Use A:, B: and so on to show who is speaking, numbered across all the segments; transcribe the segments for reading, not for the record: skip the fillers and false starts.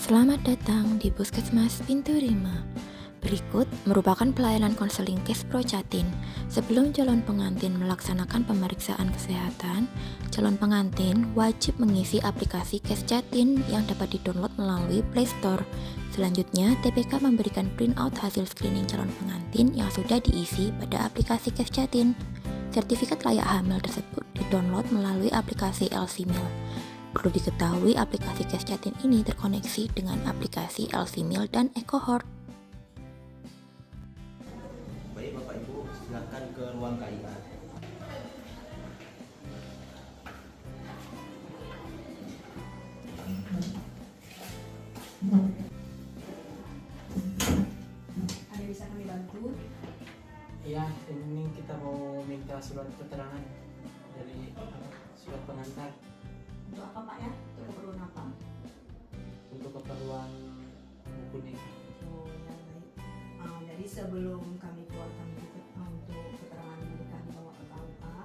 A: Selamat datang di Puskesmas Pintu Rima. Berikut merupakan pelayanan konseling Kespro Jatim. Sebelum calon pengantin melaksanakan pemeriksaan kesehatan, calon pengantin wajib mengisi aplikasi Kes Jatim yang dapat didownload melalui Play Store. Selanjutnya, TPK memberikan printout hasil screening calon pengantin yang sudah diisi pada aplikasi Kes Jatim. Sertifikat layak hamil tersebut didownload melalui aplikasi LC-Mil. Perlu diketahui, aplikasi Kes Jatim ini terkoneksi dengan aplikasi LC-Mil dan EcoHort.
B: Baik Bapak Ibu, silakan ke ruang KIA.
C: Ada bisa kami bantu?
D: Iya, ini kita mau minta surat keterangan dari surat pengantar
C: Untuk apa Pak ya? Untuk keperluan apa?
D: untuk keperluan buku nih.
C: Oh ya baik. Jadi sebelum kami keluarkan untuk keterangan menikah dibawa ke KUA,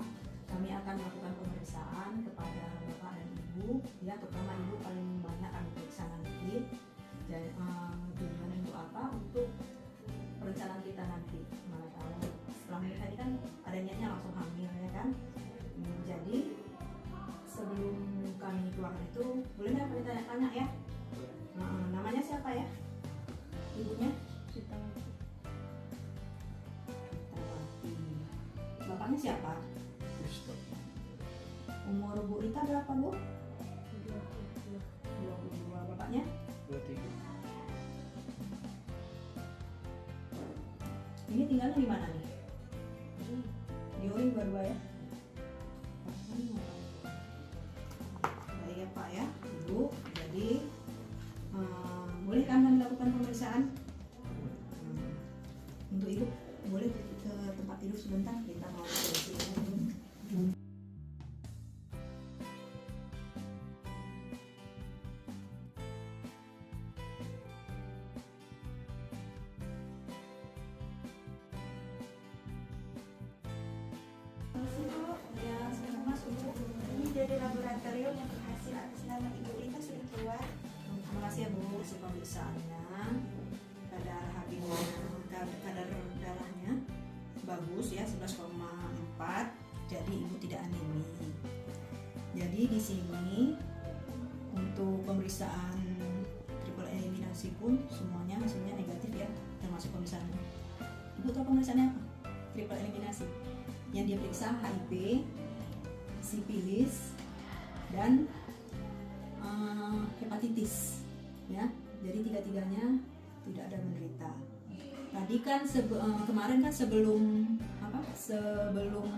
C: kami akan melakukan pemeriksaan kepada Bapak dan Ibu. Ya, terutama Ibu paling banyak kami periksa nanti. Dan tujuan untuk apa? Untuk perencanaan kita nanti. Mana tahu setelah menikah ini kan ada niatnya langsung hamil ya kan? Jadi sebelum kami keluarkan itu, boleh nggak kami tanya-tanya ya? Namanya siapa ya? Ibunya? Sitawati. Bapaknya siapa? Umur Bu Rita berapa Bu? 22. Bapaknya?
D: 23.
C: Ini tinggalnya di mana nih? Di Uring berdua ya? Baik ya Pak ya, Ibu. Jadi boleh kan kami lakukan pemeriksaan? Untuk Ibu boleh ke tempat tidur sebentar, kita mau bersihkan dulu.
E: Ya, sama sudah. Ini dari laboratorium yang berhasil atas nama Ibu Rita sudah keluar.
C: Terima kasih ya Bu, hasil pemeriksaannya. Kadar darahnya bagus ya, 11,4. Jadi Ibu tidak anemi. Jadi di sini untuk pemeriksaan triple eliminasi pun semuanya hasilnya negatif ya, termasuk pemeriksaan. Ibu tahu pemeriksaannya apa? Triple eliminasi. Yang dia periksa HIV, sipilis, dan hepatitis ya. Jadi tiga-tiganya tidak ada menderita. Tadi kan kemarin kan sebelum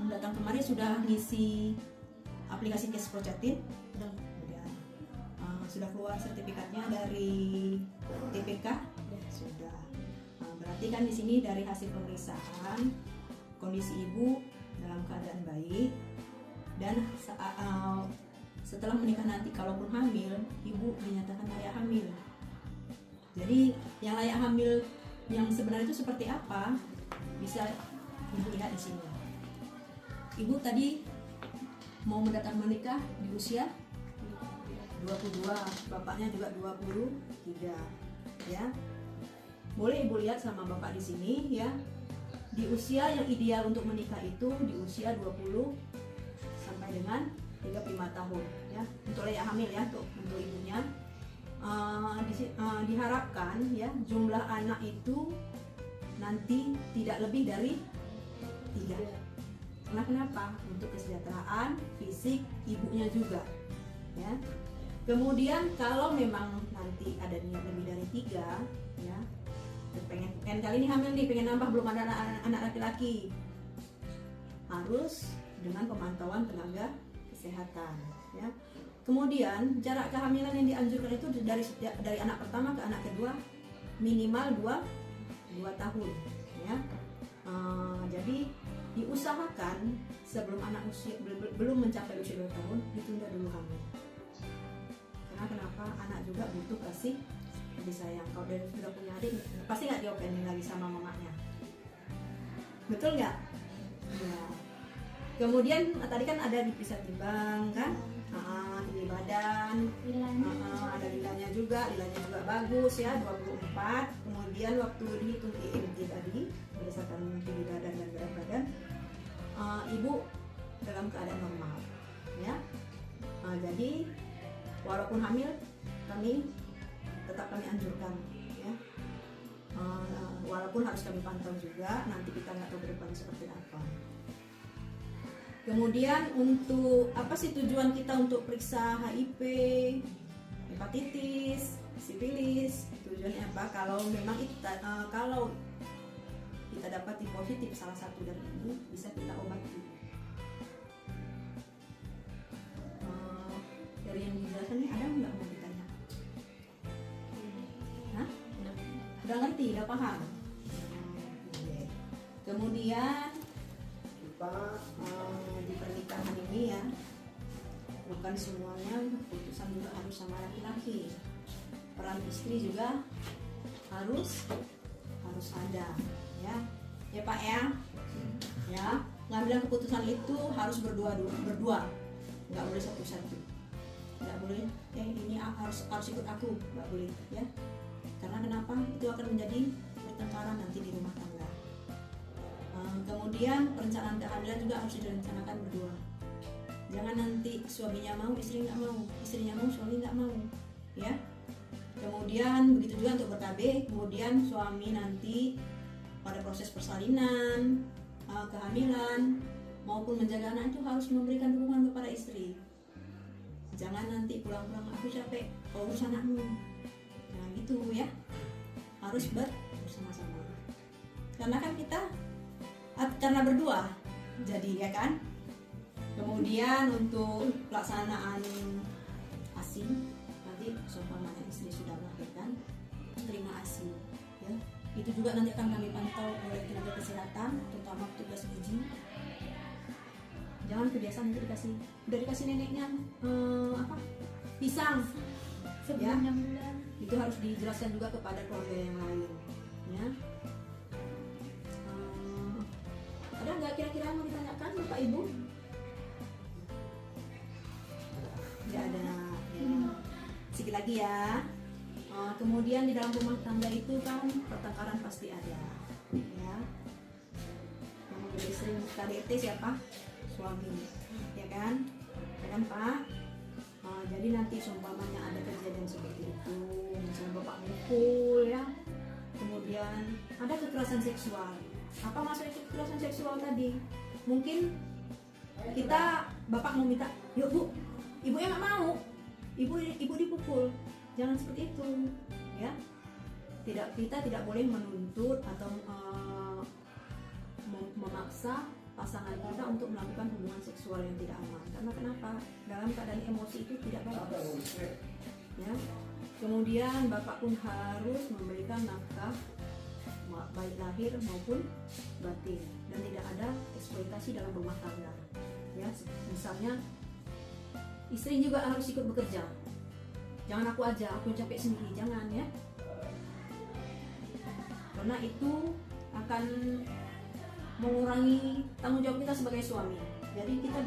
C: datang kemarin sudah ngisi aplikasi Kespro Jatim, sudah keluar sertifikatnya dari TPK sudah. Berarti kan di sini dari hasil pemeriksaan kondisi Ibu dalam keadaan baik, dan setelah menikah nanti kalaupun hamil, Ibu dinyatakan layak hamil. Jadi yang layak hamil yang sebenarnya itu seperti apa bisa Ibu lihat di sini. Ibu tadi mau mendatang menikah di usia 22, bapaknya juga 23 ya. Boleh Ibu lihat sama Bapak di sini ya. Di usia yang ideal untuk menikah itu di usia 20 sampai dengan 35 tahun ya. Untuk layak hamil ya, untuk ibunya diharapkan ya jumlah anak itu nanti tidak lebih dari 3. Karena kenapa? Untuk kesejahteraan fisik ibunya juga ya. Kemudian kalau memang nanti ada niat lebih dari 3 ya, pengen kali ini hamil nih, pengen nambah, belum ada anak laki-laki, harus dengan pemantauan tenaga kesehatan ya. Kemudian jarak kehamilan yang dianjurkan itu dari anak pertama ke anak kedua minimal 2 tahun ya. Jadi diusahakan sebelum anak usia belum mencapai usia 2 tahun ditunda dulu hamil. Karena kenapa? Anak juga butuh kasih sayang. Kalau dia sudah punya adik pasti nggak diopenin lagi sama mamanya, betul nggak? Ya. Kemudian tadi kan ada diperiksa timbang kan, tinggi badan, ada lilanya juga bagus ya 24. Kemudian waktu dihitung IMT tadi berdasarkan tinggi badan dan berat badan, ibu dalam keadaan normal ya. Jadi walaupun hamil kami anjurkan ya. Walaupun harus kami pantau juga, nanti kita nggak tahu ke depan seperti apa. Kemudian untuk apa sih tujuan kita untuk periksa HIV, hepatitis, sifilis? Tujuannya apa? Kalau memang kalau kita dapati positif salah satu dari ini, bisa kita obati. Dari yang dijelaskan ini ada nggak mau ditanya? Hah? Udah ngerti, udah paham? Oke. Kemudian di pernikahan ini ya, bukan semuanya keputusan juga harus sama laki-laki. Peran istri juga harus ada ya Pak ya. Ngambil keputusan itu harus berdua, nggak boleh satu-satu, nggak boleh ini harus ikut aku, nggak boleh ya. Karena kenapa? Itu akan menjadi pertengkaran nanti di rumah tangga. Kemudian perencanaan kehamilan juga harus direncanakan berdua. Jangan nanti suaminya mau, istri nggak mau, istrinya mau, suami nggak mau, ya. Kemudian begitu juga untuk ber-KB. Kemudian suami nanti pada proses persalinan, kehamilan maupun menjaga anak itu harus memberikan dukungan kepada istri. Jangan nanti pulang-pulang aku capek, kau urus anakmu. Jangan gitu ya. Harus bersama-sama. Karena kan kita karena berdua jadi ya kan. Kemudian untuk pelaksanaan ASI nanti seumpamanya istri sudah melahirkan terima ASI ya, itu juga nanti akan kami pantau oleh tenaga kesehatan terutama petugas gizi. Jangan kebiasaan nanti udah dikasih neneknya pisang sebelum 6 bulan, itu harus dijelaskan juga kepada keluarga yang lain ya. Ada nggak kira-kira mau ditanyakan Bapak Ibu? Tidak ada ya. Sedikit lagi ya. Kemudian di dalam rumah tangga itu kan pertengkaran pasti ada ya. Yang menjadi sering KDRT siapa? Suami ya kan? Ya kan Pak? Jadi nanti seumpamanya ada kejadian seperti itu, misalnya bapak mukul ya, kemudian ada kekerasan seksual. Apa maksudnya kekerasan seksual tadi? Mungkin bapak mau minta, yuk bu, ibunya nggak mau, ibu dipukul. Jangan seperti itu, ya. Kita tidak boleh menuntut atau memaksa pasangan kita untuk melakukan hubungan seksual yang tidak aman. Karena kenapa? Dalam keadaan emosi itu tidak bagus. Ya. Kemudian bapak pun harus memberikan nafkah baik lahir maupun batin, dan tidak ada eksploitasi dalam rumah tangga. Ya, misalnya istri juga harus ikut bekerja. Jangan aku aja, aku capek sendiri, jangan ya. Karena itu akan mengurangi tanggung jawab kita sebagai suami. Jadi kita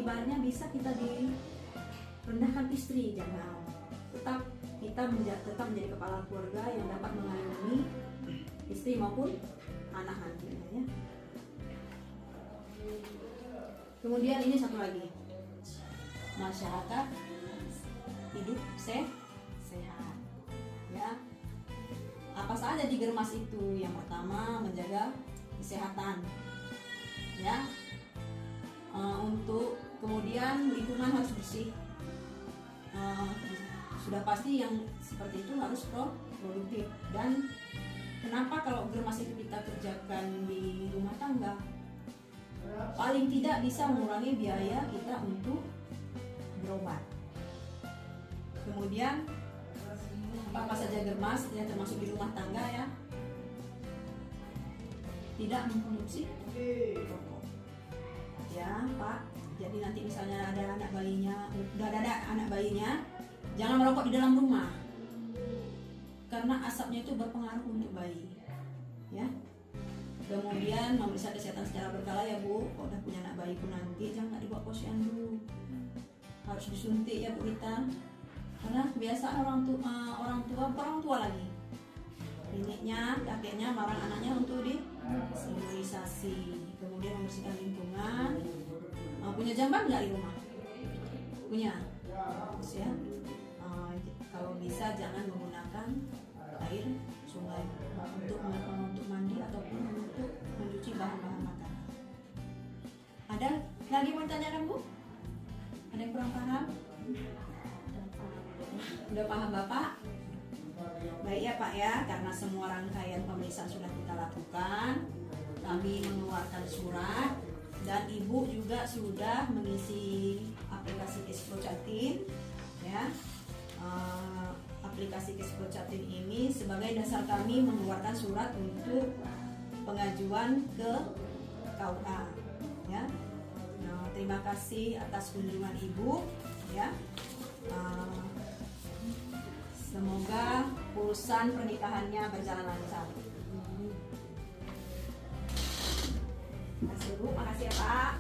C: ibaratnya bisa kita direndahkan istri, jangan. Kita tetap menjadi kepala keluarga yang dapat mengayomi istri maupun anak nantinya ya. Kemudian ini satu lagi, masyarakat hidup sehat ya. Apa saja di Germas itu? Yang pertama menjaga kesehatan ya. Untuk kemudian lingkungan harus bersih. Sudah pasti yang seperti itu harus produktif. Dan kenapa kalau Germas itu kita kerjakan di rumah tangga? Paling tidak bisa mengurangi biaya kita untuk berobat. Kemudian apa saja Germas yang termasuk di rumah tangga ya, tidak mengkonsumsi rokok ya Pak. Jadi nanti misalnya ada anak bayinya, udah ada anak bayinya, jangan merokok di dalam rumah karena asapnya itu berpengaruh untuk bayi ya. Kemudian memeriksa kesehatan secara berkala ya Bu. Kalau udah punya anak bayi pun nanti jangan dibawa posyandu, harus disuntik ya Bu Rita. Karena kebiasaan orang tua lagi, neneknya, kakeknya marah anaknya untuk imunisasi. Kemudian membersihkan lingkungan. Punya jamban nggak di rumah? Punya, terus ya. Kalau bisa jangan menggunakan air sungai untuk mandi ataupun untuk mencuci bahan-bahan makanan. Ada lagi mau ditanyakan Bu? Ada yang kurang paham? Udah paham Bapak? Baik ya Pak ya, karena semua rangkaian pemeriksaan sudah kita lakukan, kami mengeluarkan surat dan Ibu juga sudah mengisi aplikasi Kesprocatin ya. Aplikasi Kesprocatin ini sebagai dasar kami mengeluarkan surat untuk pengajuan ke KUA ya. Nah, terima kasih atas kunjungan Ibu ya. Semoga urusan pernikahannya berjalan lancar. Terima kasih Bu, makasih ya Pak.